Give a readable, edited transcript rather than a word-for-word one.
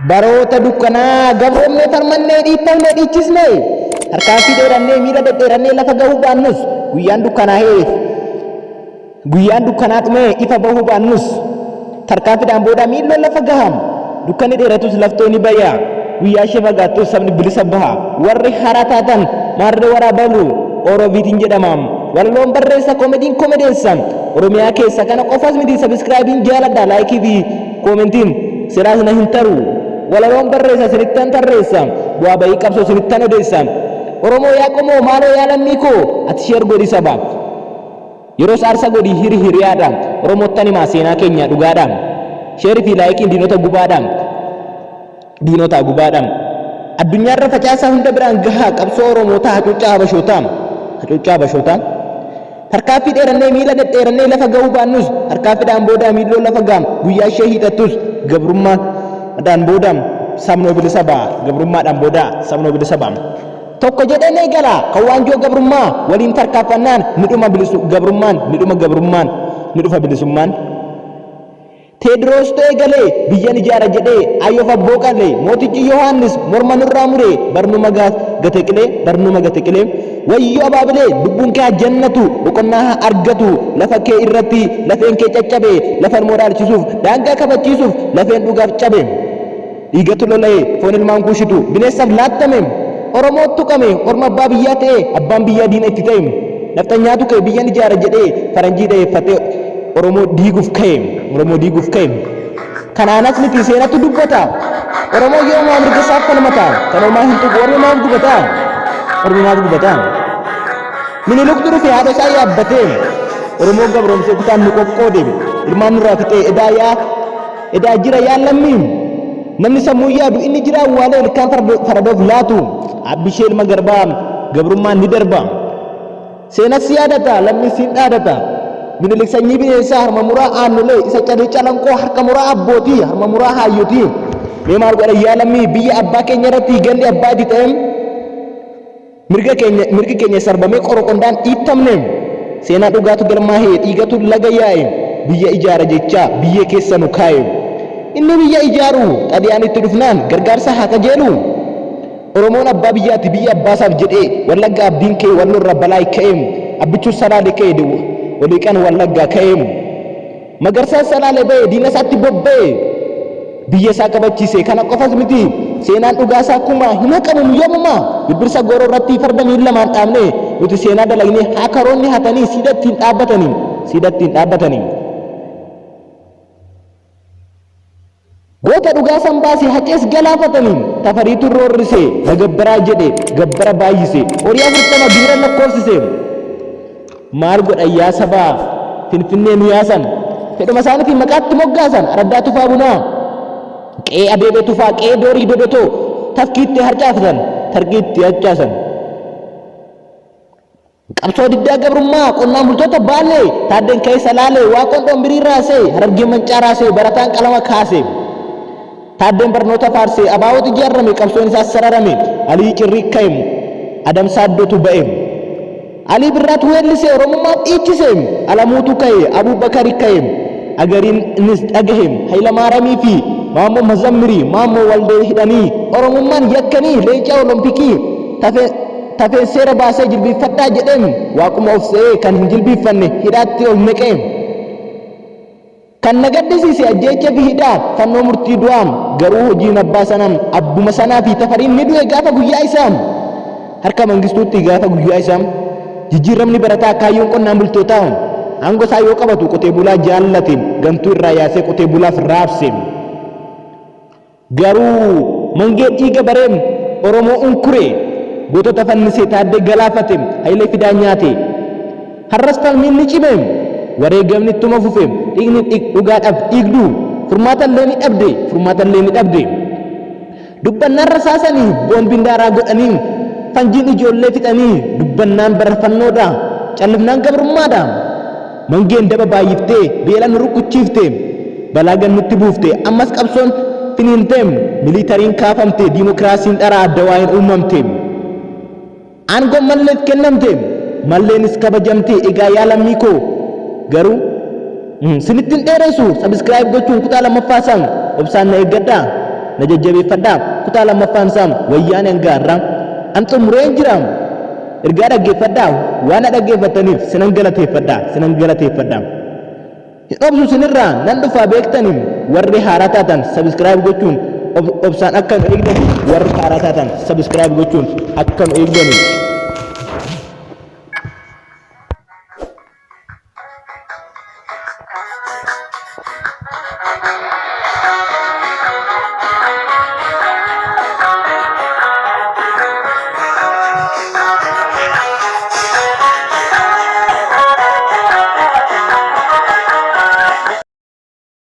baroota dukkanaa gabroomne farmannee dhiibbamne dhiichisne harkaa fi dheerannee miila dhedheerannee lafa gahuu baannus guyyaan dukkanaa dhume ifa bahuu baannus tarkaanfiidhaan booda miilloon lafa gaham dukkanni dheeratus laftoonni bayyaa guyyaa ishee fagaattus sabni bilisa baha warri haraa taatan maarree waraabalu Orobiitiin jedhamam walloon barreessa koomediin koomedeessa Oromiyaa keessa kana qofas miti sabiskiraabiin jaaladha laayikii fi koomentiin siraas na hin taru walloon barreessa sinittan tarreessa bu'aa bayii qabsoo sinittan odeessa Oromoo yaa qomoo maaloo yaa lammii koo ati sheer godhi sabaaf yeroo saarsa godhi hiriyaadhaan Oromoottani maa seenaa keenya dhugaadhaan sheerii fi laayikiin diinota gubaadhaan addunyaarra facaasaa hunda biraan gahaa qabsoo Oromootaa hacuuccaa Habashootaa harkaafi dheerannee miila dhedheerannee lafa gahuu baannus harkaafiidhaan booda miilloo lafa gaam guyyaa ishee hiixattus gabrummaadhaan booda sabnoo bilisa ba'a gabrummaadhaan booda sabnoo bilisa ba'a tokko jedheen eegala kan waanjoo gabrummaa waliin tarkaanfannaan midhuma gabrummaan midhufa bilisummaan Teedroos ta'e galee biyyan ijaara jedhee ayyoof abboo qalee mootichi Yohaannis morma nurraa muree barnuma gate qilee wayyoo abaabilee lubbuun kee jannatu boqonnaa argatu lafa kee irratti lafeen kee caccabe lafan moraalchisuuf daangaa kabachiisuuf lafeen dhugaaf cabe dhiigatu lola'ee foon ilmaan kuushitu bineensaaf laattame Oromootu tuqame orma abbaa biyyaa ta'e abbaan biyyaa diina itti ta'e naftanyaatu kee biyyan ijaara jedhee faranjii dheeffate Oromoo diiguuf ka'e kanaanas miti seenatu dubbata Oromoo yoo maa mirga isaaf falmata kan ormaa hin tuqu ormi maaf gubata Minilik dhufe haadha isaa yaabbatee Oromoo gabroomsee kutaan nu qoqqoode ilmaan nurraa fixee edaa jira yaa lammii namni sammuu yaadu inni jira awwaalee ilkaan faradoof laatu abbishee ilma garbaa gabrummaan ni darba seenas yaadata lammii siin dhaadata Minilik sanyii bineensaa harma muraa aannulee isa cadee calanqoo harka muraa abbootii harma muraa hayyootii mee maal godha yaa lammii biyya abbaa keenya irratti ganni abbaa itti ta'e mirgi keenya sarbamee qoroqondaan dhiittamne seenaa dhugaatu galmaahee dhiigatu laga yaa'e biyya ijaara jechaa biyya keessa nu kaa'e inni biyya ijaaru xadiyaan itti dhufnaan gargaarsa haa qajeelu Oromoon abbaa biyyaatti biyya abbaasaaf jedhee wallagga abdiin kee wallorra balaa ka'e abbichuu salaalee ka'e waliiqan wallaggaa ka'e magarsaa salaalee ba'e diina isaatti bobba'e biyya isaa qabachiise kana qofas miti seenaan dhugaasaa akkuma hin haqamu yoomuma birbirsa gooroo irratti farda miila lamaan dhaabne nuti seenaa dalagnee hakaroonni hatanii siidattiin dhaabbatanii goota dhugaasan baasee haqees galaafatanii tafariitu roorrise nagabbaraa jedhe gabbara baay'ise horii 40 biira lakkoofsise maal godha yaa sabaa finfinnee nu yaasan fedhuma isaaniitiin maqaatti moggaasan araddaa tufaa bunaa qe'ee adeebee tufaa qe'ee doorii dodotoo tafkiitti harcaafatan targiitti harcaasan qabsoo diddaa gabrummaa qonnaan bultoota baalee taaddeen keessa laalee waaqoon dhombirii raasee harargee mancaa raasee barataan qalama kaasee taaddeen barnoota faarsee abaawoti ijaarame qabsoon isaas sararame alii cirrii ka'e adamsaa iddootu ba'e alii birraatu weellisee oromummaa dhiichise alamuutu ka'e abuubakari ka'e agariin innis dhagahe hayilamaarami fi maammoo mazammirii maammoo waldee hidhanii oromummaan yakkanii leencaa olompikii tafeen seera baasee jilbiiffadhaa jedheen waaquma of se'ee kan hin jilbiiffanne hidhaatti ol neqee kan nagaddisiise ajjeecha fi hidhaa fannoo murtii du'aam garuu hojiin abbaa sanam abbuma sanaa fi tafariin ni du'e gaafa guyyaa isaam harka mangistuutti gaafa guyyaa isaam jijjiiramni barataa kaayyoon qonnaan bultootaa aangoo isaa yoo qabatu qotee bulaa jaallate gamtuu irraa yaasee qotee bulaaf raabse garuu mangee dhiiga bareem Oromoo unkure gootota fannisee taaddee galaafate hayilee fidaa nyaate har'as falmiin ni cime wareegamni ittuma fufe dhiigni dhugaadhaaf dhiigdu furmaatallee ni dhabde dubbannaan rasaasanii boombiin daaraa godhanii fanjiin ijoollee fixanii dubbannaan barfannoodha callifnaan gabrummaadha mangeen daba baay'iftee beelan rukuchiifte balaa gannutti buufte ammas qabsoon finiinteem militariin kaafamte diimokiraasiin dharaa adda waa'een uumamte aangoon malleef kennamte malleenis kabajamte egaa yaa lammii koo garuu sinittiin dheeressu sabiskiraayib gochuun kutaa lammaffaasan obsaan na eeggadhaa najajjabeeffadhaa kutaa lammaffaan isaa wayyaan hangaarraa an xumureen jiraam ergaa dhaggeeffadhaa waan dhaggeeffataniif sinan galateeffadhaa obsu sinirraa nan dhufaa beektaniin warri haaraa taatan subscribe gochuun obsaan akka nu eegdan warri haaraa taatan subscribe gochuun akka nu eegdan